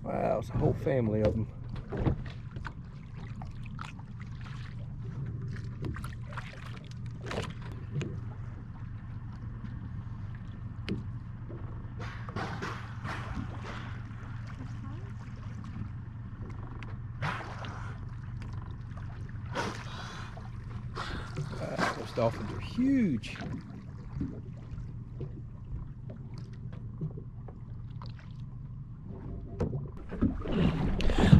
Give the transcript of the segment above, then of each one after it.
Wow, it's a whole family of them. Wow, those dolphins are huge.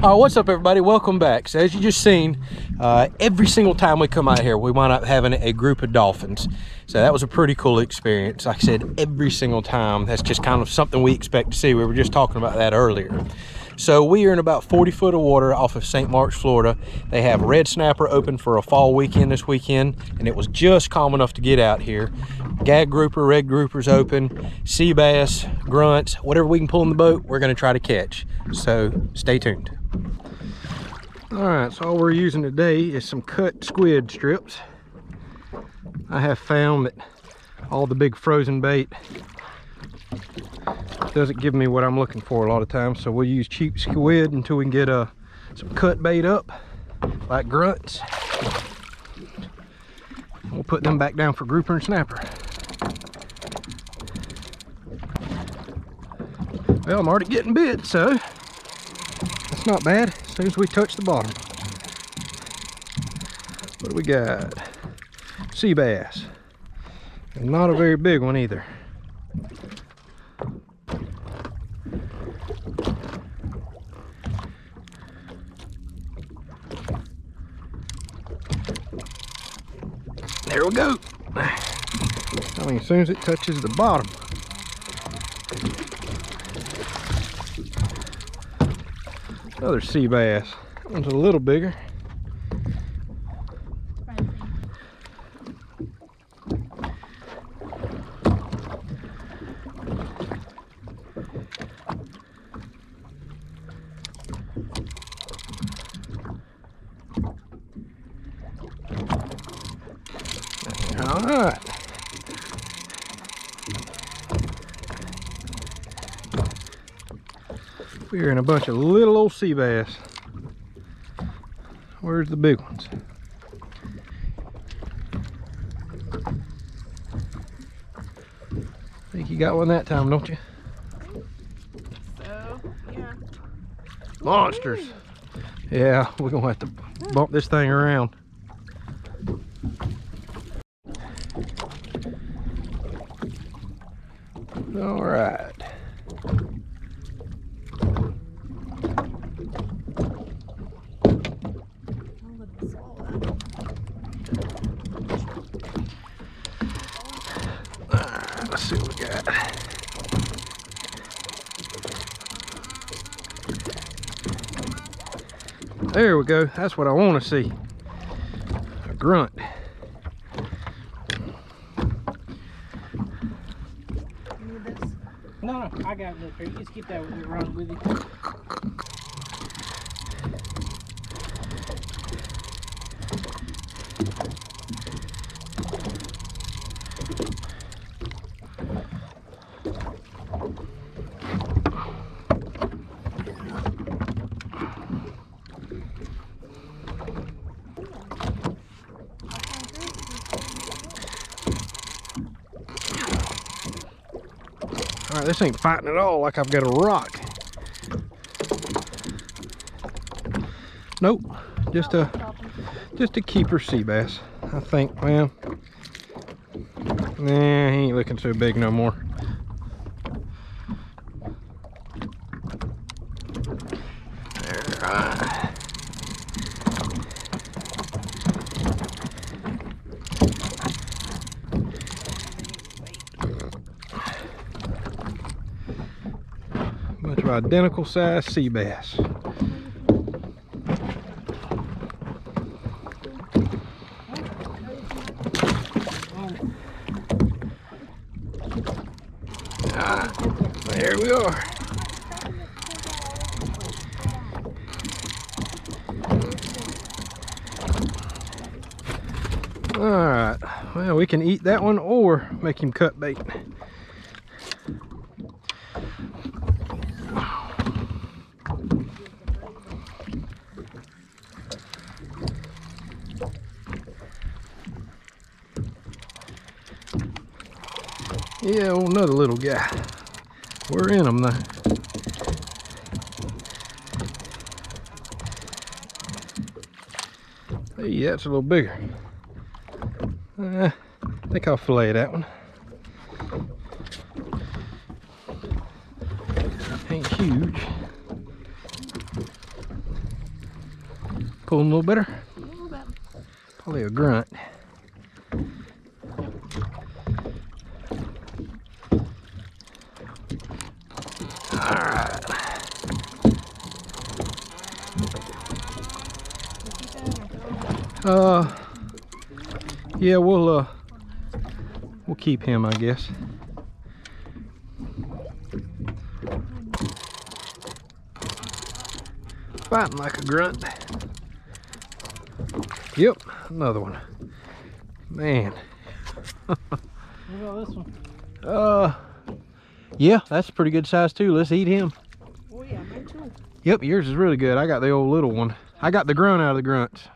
What's up, everybody? Welcome back. So as you just seen, every single time we come out here, we wind up having a group of dolphins. So that was a pretty cool experience. Like I said, every single time, that's just kind of something we expect to see. We were just talking about that earlier. So we are in about 40 foot of water off of St. Mark's, Florida. They have red snapper open for a fall weekend this weekend, and it was just calm enough to get out here. Gag grouper, red groupers open, sea bass, grunts, whatever we can pull in the boat, we're gonna try to catch. So stay tuned. All right, so all we're using today is some cut squid strips. I have found that all the big frozen bait doesn't give me what I'm looking for a lot of times, so we'll use cheap squid until we can get some cut bait up, like grunts. We'll put them back down for grouper and snapper. Well, I'm already getting bit, so that's not bad. As soon as we touch the bottom. What do we got? Sea bass. And not a very big one either. There we go. I mean, as soon as it touches the bottom. Another sea bass. That one's a little bigger. All right. We're in a bunch of little old sea bass. Where's the big ones? I think you got one that time, don't you? So, yeah. Monsters. Yeah, we're gonna have to bump this thing around. All right. Let's see what we got. There we go. That's what I want to see. A grunt. No, I got it up here. You just keep that around with you. All right, this ain't fighting at all like I've got a rock. Nope, just a keeper sea bass, I think. Well, nah, he ain't looking so big no more. Bunch of identical size sea bass. There we are. All right, well, we can eat that one or make him cut bait. Yeah, oh, another little guy. We're in them though. Hey, that's a little bigger. I think I'll fillet that one. Ain't huge. Pulling a little better? A little bit. Probably a grunt. Alright. Yeah, we'll keep him, I guess. Fighting like a grunt. Yep, another one. Man. What about this one? Yeah, that's a pretty good size too. Let's eat him. Oh yeah, mine too. Yep, yours is really good. I got the old little one. I got the grunt out of the grunts.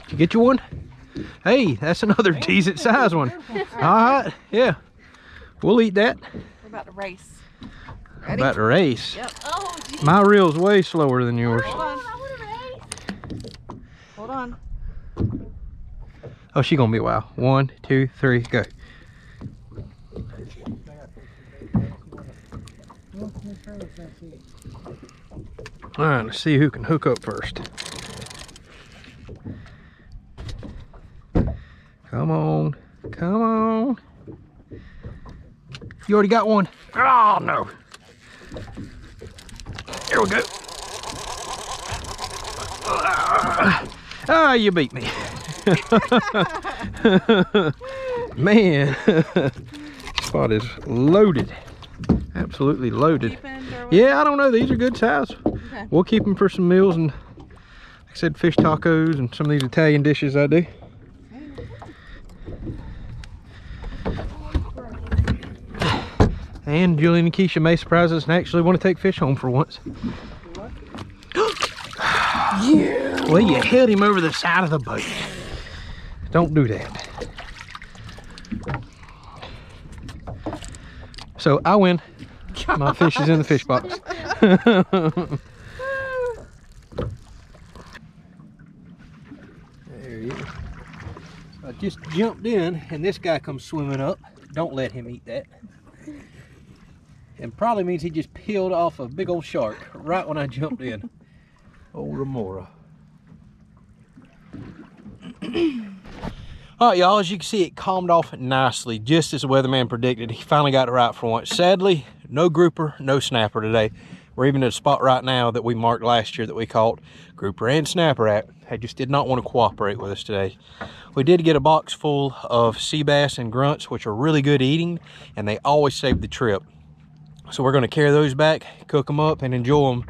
Did you get your one? Hey, that's another decent size one. All right, yeah. We'll eat that. We're about to race. Ready? About to race. Yep. Oh, geez. My reel's way slower than yours. Hold on. Hold on. Oh, she gonna be a while. 1, 2, 3, go. All right, let's see who can hook up first. Come on, come on. You already got one? Oh, no. Here we go. Ah, you beat me. Man, spot is loaded. Absolutely loaded. Yeah, I don't know. These are good size. Okay. We'll keep them for some meals and, like I said, fish tacos and some of these Italian dishes I do. And Julian and Keisha may surprise us and actually want to take fish home for once. Yeah. Well, you held him over the side of the boat. Don't do that. So I win. My fish is in the fish box. There he is. I just jumped in and this guy comes swimming up. Don't let him eat that. And probably means he just peeled off a big old shark right when I jumped in. Old remora. All right, y'all, as you can see, it calmed off nicely, just as the weatherman predicted. He finally got it right for once. Sadly, no grouper, no snapper today. We're even at a spot right now that we marked last year that we caught grouper and snapper at. They just did not want to cooperate with us today. We did get a box full of sea bass and grunts, which are really good eating, and they always save the trip. So we're going to carry those back, cook them up, and enjoy them.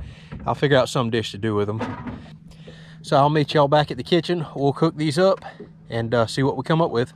I'll figure out some dish to do with them. So I'll meet y'all back at the kitchen. We'll cook these up and see what we come up with.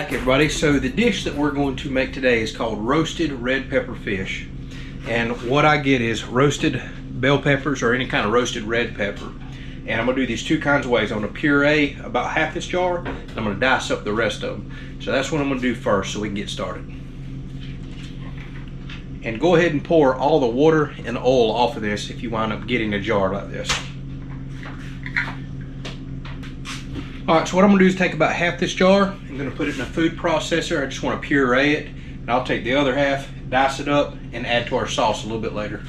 Everybody, so the dish that we're going to make today is called roasted red pepper fish, and what I get is roasted bell peppers or any kind of roasted red pepper, and I'm going to do these two kinds of ways. I'm going to puree about half this jar and I'm going to dice up the rest of them. So that's what I'm going to do first so we can get started. And go ahead and pour all the water and oil off of this if you wind up getting a jar like this. All right, so what I'm gonna do is take about half this jar. I'm gonna put it in a food processor. I just wanna puree it. And I'll take the other half, dice it up, and add to our sauce a little bit later.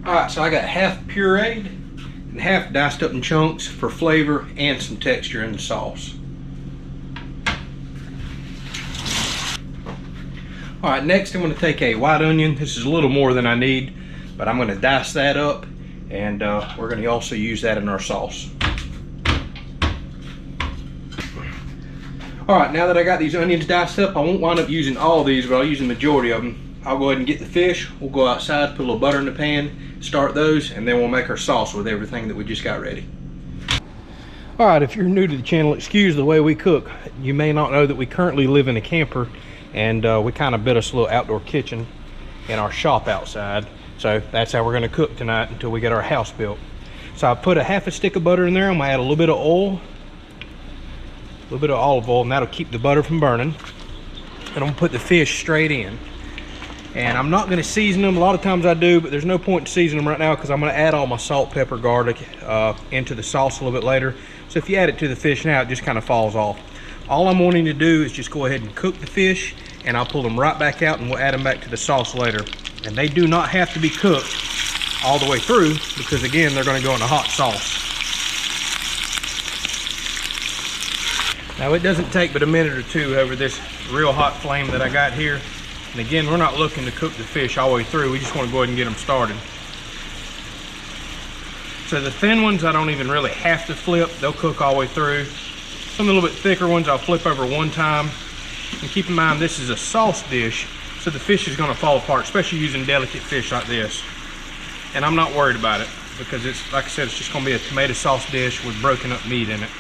All right, so I got half pureed and half diced up in chunks for flavor and some texture in the sauce. All right, next I'm going to take a white onion. This is a little more than I need, but I'm going to dice that up, and we're going to also use that in our sauce. All right, now that I got these onions diced up, I won't wind up using all these, but I'll use the majority of them. I'll go ahead and get the fish. We'll go outside, put a little butter in the pan, start those, and then we'll make our sauce with everything that we just got ready. All right, if you're new to the channel, excuse the way we cook. You may not know that we currently live in a camper, and we kind of built us a little outdoor kitchen in our shop outside. So that's how we're gonna cook tonight until we get our house built. So I put a half a stick of butter in there. I'm gonna add a little bit of oil, a little bit of olive oil, and that'll keep the butter from burning. And I'm gonna put the fish straight in. And I'm not gonna season them. A lot of times I do, but there's no point in seasoning them right now because I'm gonna add all my salt, pepper, garlic into the sauce a little bit later. So if you add it to the fish now, it just kind of falls off. All I'm wanting to do is just go ahead and cook the fish, and I'll pull them right back out and we'll add them back to the sauce later. And they do not have to be cooked all the way through because again, they're gonna go in a hot sauce. Now it doesn't take but a minute or two over this real hot flame that I got here. And again, we're not looking to cook the fish all the way through. We just want to go ahead and get them started. So the thin ones, I don't even really have to flip. They'll cook all the way through. Some a little bit thicker ones, I'll flip over one time. And keep in mind, this is a sauce dish, so the fish is going to fall apart, especially using delicate fish like this. And I'm not worried about it because it's, like I said, it's just going to be a tomato sauce dish with broken up meat in it.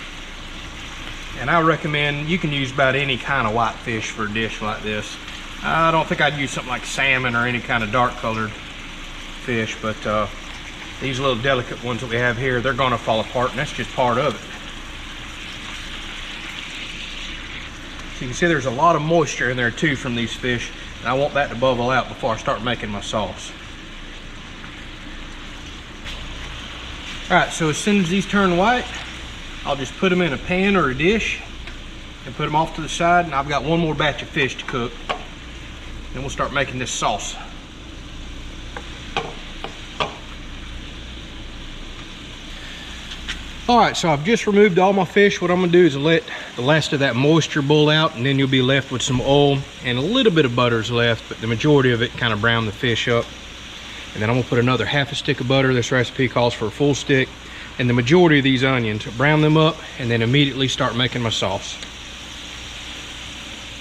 And I recommend you can use about any kind of white fish for a dish like this. I don't think I'd use something like salmon or any kind of dark colored fish, but these little delicate ones that we have here, they're going to fall apart, and that's just part of it. So you can see there's a lot of moisture in there too from these fish, and I want that to bubble out before I start making my sauce. All right, so as soon as these turn white, I'll just put them in a pan or a dish and put them off to the side, and I've got one more batch of fish to cook. Then we'll start making this sauce. All right, so I've just removed all my fish. What I'm gonna do is let the last of that moisture boil out, and then you'll be left with some oil and a little bit of butter's left, but the majority of it kind of brown the fish up. And then I'm gonna put another half a stick of butter. This recipe calls for a full stick. And the majority of these onions, brown them up, and then immediately start making my sauce.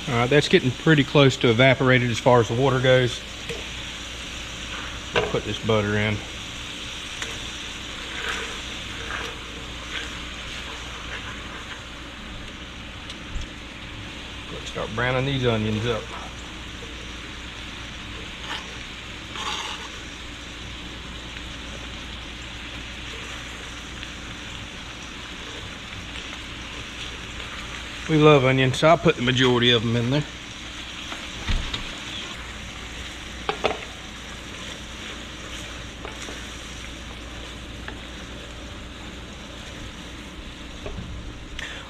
All right, that's getting pretty close to evaporated as far as the water goes. Put this butter in. Let's start browning these onions up. We love onions, so I'll put the majority of them in there.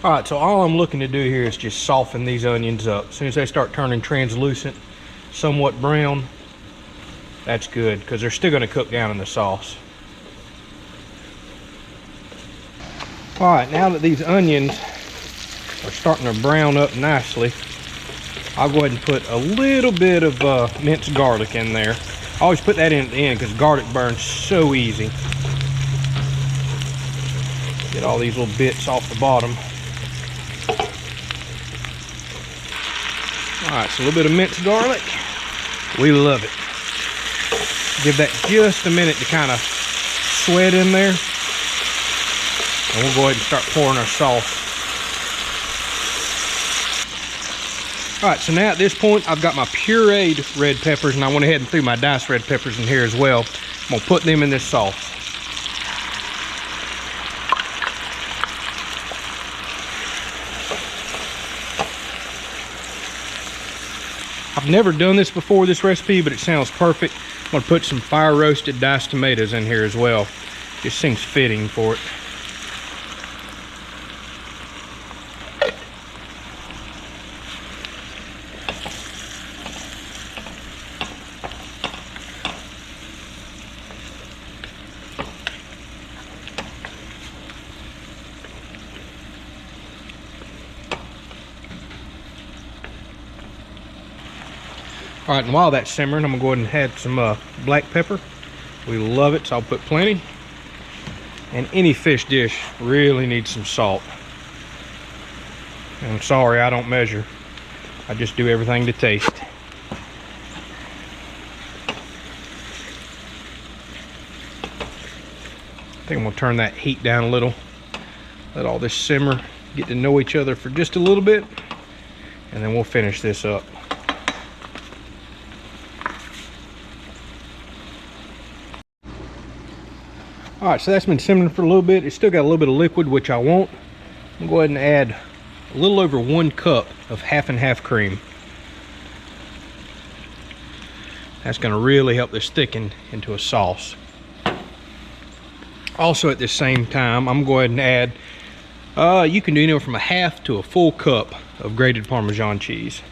All right, so all I'm looking to do here is just soften these onions up. As soon as they start turning translucent, somewhat brown, that's good, because they're still gonna cook down in the sauce. All right, now that these onions are starting to brown up nicely, I'll go ahead and put a little bit of minced garlic in there. I always put that in at the end because garlic burns so easy. Get all these little bits off the bottom. All right, so a little bit of minced garlic. We love it. Give that just a minute to kind of sweat in there. And we'll go ahead and start pouring our sauce. All right, so now at this point, I've got my pureed red peppers, and I went ahead and threw my diced red peppers in here as well. I'm gonna put them in this sauce. I've never done this before, this recipe, but it sounds perfect. I'm gonna put some fire roasted diced tomatoes in here as well. Just seems fitting for it. All right, and while that's simmering, I'm gonna go ahead and add some black pepper. We love it, so I'll put plenty. And any fish dish really needs some salt. And I'm sorry, I don't measure. I just do everything to taste. I think I'm gonna turn that heat down a little. Let all this simmer, get to know each other for just a little bit, and then we'll finish this up. All right, so that's been simmering for a little bit. It's still got a little bit of liquid, which I want. I'm gonna go ahead and add a little over 1 cup of half and half cream. That's gonna really help this thicken into a sauce. Also at the same time, I'm going to add, you can do anywhere from a half to a full cup of grated Parmesan cheese.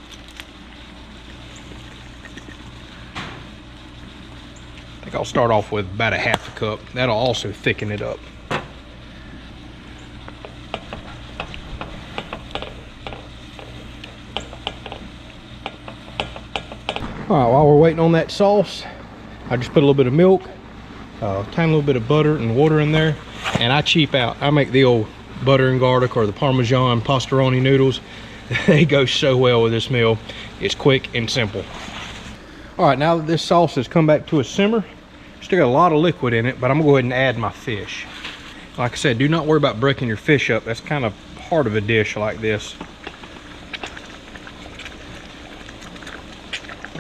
I think I'll start off with about a half a cup. That'll also thicken it up. All right, while we're waiting on that sauce, I just put a little bit of milk, a tiny little bit of butter and water in there, and I cheap out. I make the old butter and garlic or the Parmesan pastaroni noodles. They go so well with this meal. It's quick and simple. All right, now that this sauce has come back to a simmer, still got a lot of liquid in it, but I'm gonna go ahead and add my fish. Like I said, do not worry about breaking your fish up. That's kind of part of a dish like this.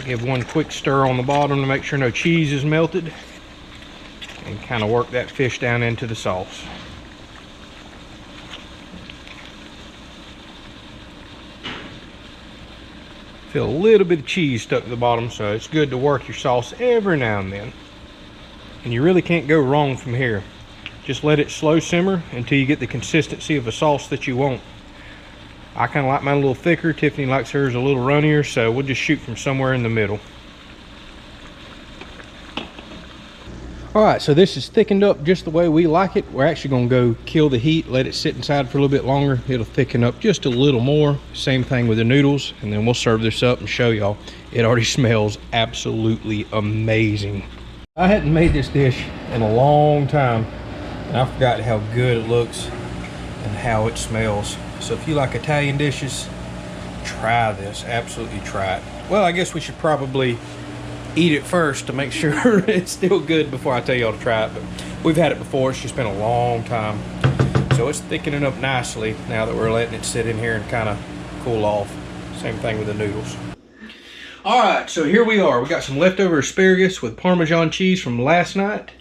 Give one quick stir on the bottom to make sure no cheese is melted, and kind of work that fish down into the sauce. Feel a little bit of cheese stuck to the bottom, so it's good to work your sauce every now and then. And you really can't go wrong from here. Just let it slow simmer until you get the consistency of a sauce that you want. I kind of like mine a little thicker. Tiffany likes hers a little runnier, so we'll just shoot from somewhere in the middle. All right, so this is thickened up just the way we like it. We're actually gonna go kill the heat, let it sit inside for a little bit longer. It'll thicken up just a little more. Same thing with the noodles, and then we'll serve this up and show y'all. It already smells absolutely amazing. I hadn't made this dish in a long time, and I forgot how good it looks and how it smells. So if you like Italian dishes, try this, absolutely try it. Well, I guess we should probably eat it first to make sure it's still good before I tell y'all to try it, but we've had it before. It's just been a long time. So it's thickening up nicely now that we're letting it sit in here and kind of cool off. Same thing with the noodles. All right, so here we are. We got some leftover asparagus with Parmesan cheese from last night.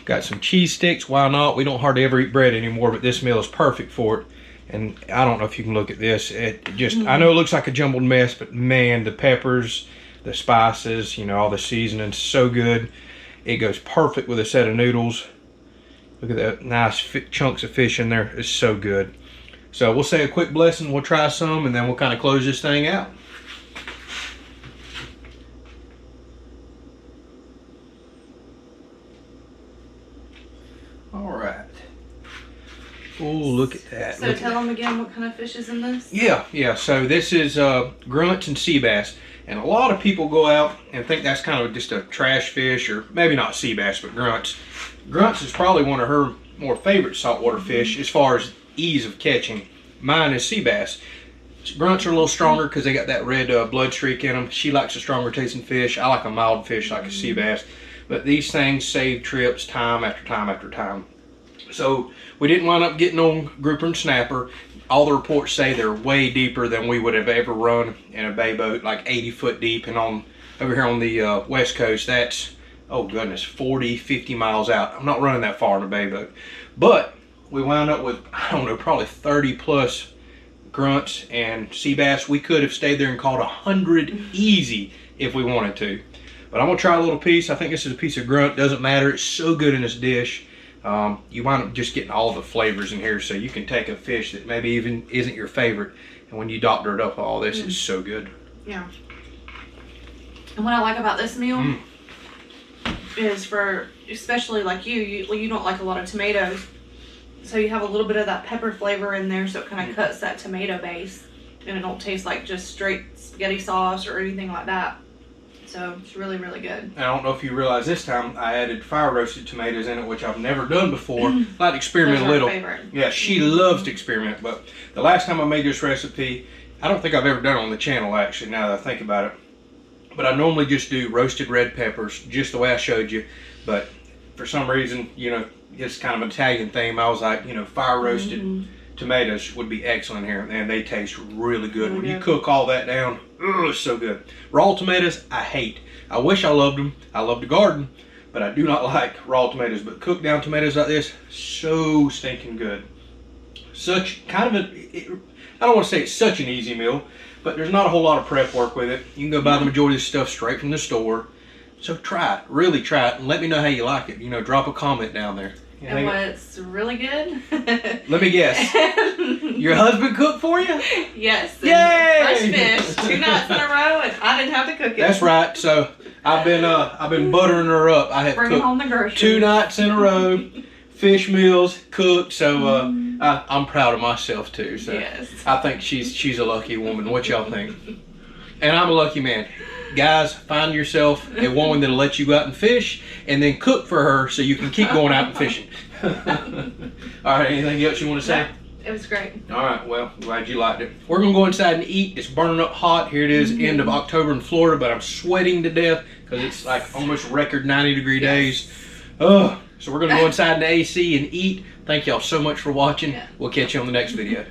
Got some cheese sticks, why not? We don't hardly ever eat bread anymore, but this meal is perfect for it. And I don't know if you can look at this. It just, I know it looks like a jumbled mess, but man, the peppers, the spices, you know, all the seasonings, so good. It goes perfect with a set of noodles. Look at that nice chunks of fish in there. It's so good. So we'll say a quick blessing, we'll try some, and then we'll kind of close this thing out. All right. Oh, look at that. So tell them again what kind of fish is in this? Yeah. So this is grunts and sea bass. And a lot of people go out and think that's kind of just a trash fish, or maybe not sea bass, but grunts. Grunts is probably one of her more favorite saltwater fish as far as ease of catching. Mine is sea bass. Grunts are a little stronger because they got that red blood streak in them. She likes a stronger tasting fish. I like a mild fish like a sea bass. But these things save trips time after time after time. So we didn't wind up getting on grouper and snapper. All the reports say they're way deeper than we would have ever run in a bay boat, like 80 foot deep. And on over here on the west coast, that's, oh goodness, 40, 50 miles out. I'm not running that far in a bay boat. But we wound up with, I don't know, probably 30 plus grunts and sea bass. We could have stayed there and caught 100 easy if we wanted to. But I'm gonna try a little piece. I think this is a piece of grunt, doesn't matter. It's so good in this dish. You wind up just getting all the flavors in here, so you can take a fish that maybe even isn't your favorite, and when you doctor it up with all this, it's so good. Yeah. And what I like about this meal is for, especially like you don't like a lot of tomatoes, so you have a little bit of that pepper flavor in there, so it kind of cuts that tomato base, and it don't taste like just straight spaghetti sauce or anything like that. So it's really, really good. And I don't know if you realize this time I added fire roasted tomatoes in it, which I've never done before. I like to experiment a little. Favorite. Yeah, she loves to experiment. But the last time I made this recipe, I don't think I've ever done it on the channel actually, now that I think about it. But I normally just do roasted red peppers, just the way I showed you. But for some reason, you know, it's kind of an Italian theme. I was like, you know, fire roasted tomatoes would be excellent here, and they taste really good. When you cook all that down, it's so good. Raw tomatoes, I hate. I wish I loved them. I love to garden, but I do not like raw tomatoes. But cooked down tomatoes like this, so stinking good. Such kind of I don't want to say it's such an easy meal, but there's not a whole lot of prep work with it. You can go buy the majority of this stuff straight from the store. So try it, really try it, and let me know how you like it. You know, drop a comment down there. And what's really good? Let me guess. Your husband cooked for you? Yes. Yay! Fresh fish, 2 nights in a row, and I didn't have to cook it. That's right. So I've been buttering her up. I have Bringing cooked home the groceries. 2 nights in a row, fish meals cooked. So I'm proud of myself too. So yes. I think she's a lucky woman. What y'all think? And I'm a lucky man. Guys, find yourself a woman that'll let you go out and fish, and then cook for her so you can keep going out and fishing. All right, anything else you want to say? It was great. All right, well, glad you liked it. We're going to go inside and eat. It's burning up hot. Here it is, end of October in Florida, but I'm sweating to death because it's like almost record 90-degree days. So we're going to go inside in the AC and eat. Thank y'all so much for watching. We'll catch you on the next video.